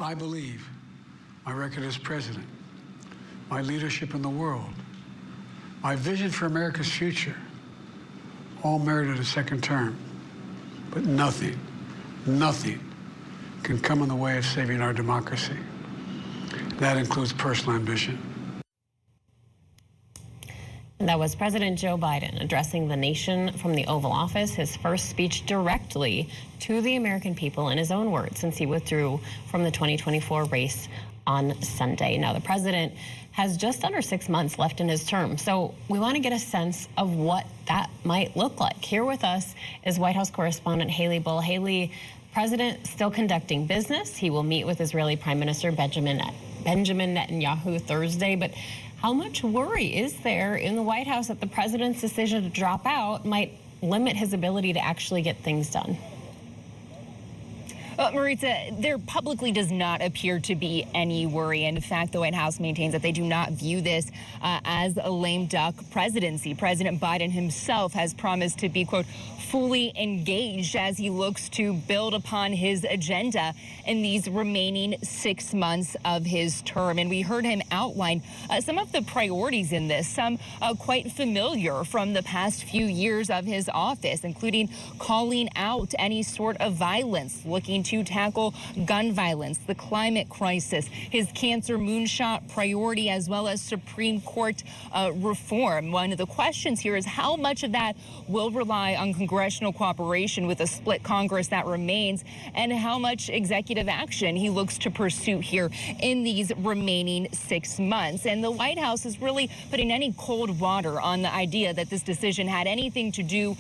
I believe my record as president, my leadership in the world, my vision for America's future, all merited a second term. But nothing can come in the way of saving our democracy. That includes personal ambition. That was President Joe Biden addressing the nation from the Oval Office, his first speech directly to the American people in his own words since he withdrew from the 2024 race on Sunday. Now, the president has just under 6 months left in his term, so we want to get a sense of what that might look like. Here with us is White House correspondent Haley Bull. Haley, President still conducting business. He will meet with Israeli Prime Minister Benjamin Netanyahu Thursday, but how much worry is there in the White House that the president's decision to drop out might limit his ability to actually get things done? Maritza, there publicly does not appear to be any worry. In fact, the White House maintains that they do not view this as a lame duck presidency. President Biden himself has promised to be, quote, fully engaged as he looks to build upon his agenda in these remaining 6 months of his term. And we heard him outline some of the priorities in this, some quite familiar from the past few years of his office, including calling out any sort of violence, looking to tackle gun violence, the climate crisis, his cancer moonshot priority, as well as Supreme Court reform. One of the questions here is how much of that will rely on congressional cooperation with a split Congress that remains, and how much executive action he looks to pursue here in these remaining 6 months. And the White House is really putting any cold water on the idea that this decision had anything to do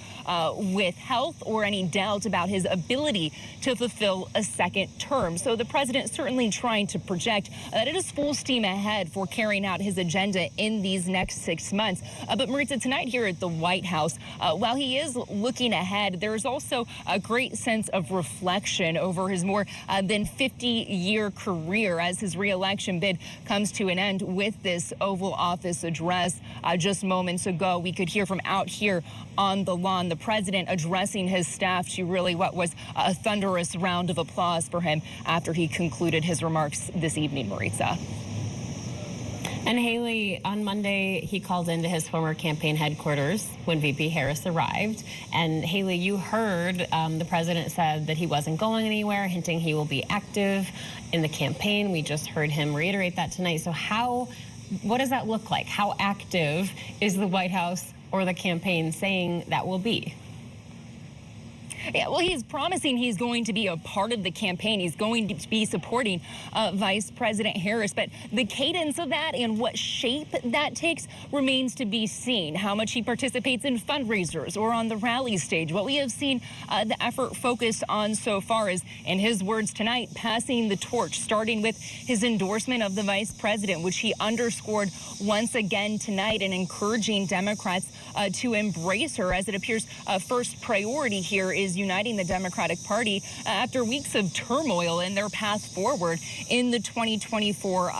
with health or any doubt about his ability to fulfill a second term. So the president certainly trying to project that it is full steam ahead for carrying out his agenda in these next 6 months. But Maritza, tonight here at the White House, while he is looking ahead, there's also a great sense of reflection over his more than 50-year career as his re-election bid comes to an end with this Oval Office address. Just moments ago, we could hear from out here on the lawn, the president addressing his staff to really what was a thunderous round of applause for him after he concluded his remarks this evening, Maritza. And Haley, on Monday, he called into his former campaign headquarters when VP Harris arrived. And Haley, you heard the president said that he wasn't going anywhere, hinting he will be active in the campaign. We just heard him reiterate that tonight. So what does that look like? How active is the White House or the campaign saying that will be? Yeah, well, he's promising he's going to be a part of the campaign. He's going to be supporting Vice President Harris. But the cadence of that and what shape that takes remains to be seen. How much he participates in fundraisers or on the rally stage. What we have seen the effort focused on so far is, in his words tonight, passing the torch, starting with his endorsement of the vice president, which he underscored once again tonight, and encouraging Democrats to embrace her, as it appears first priority here is uniting the Democratic Party after weeks of turmoil in their path forward in the 2024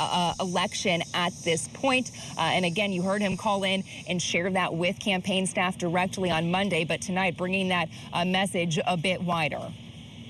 election at this point. And again, you heard him call in and share that with campaign staff directly on Monday, but tonight bringing that message a bit wider.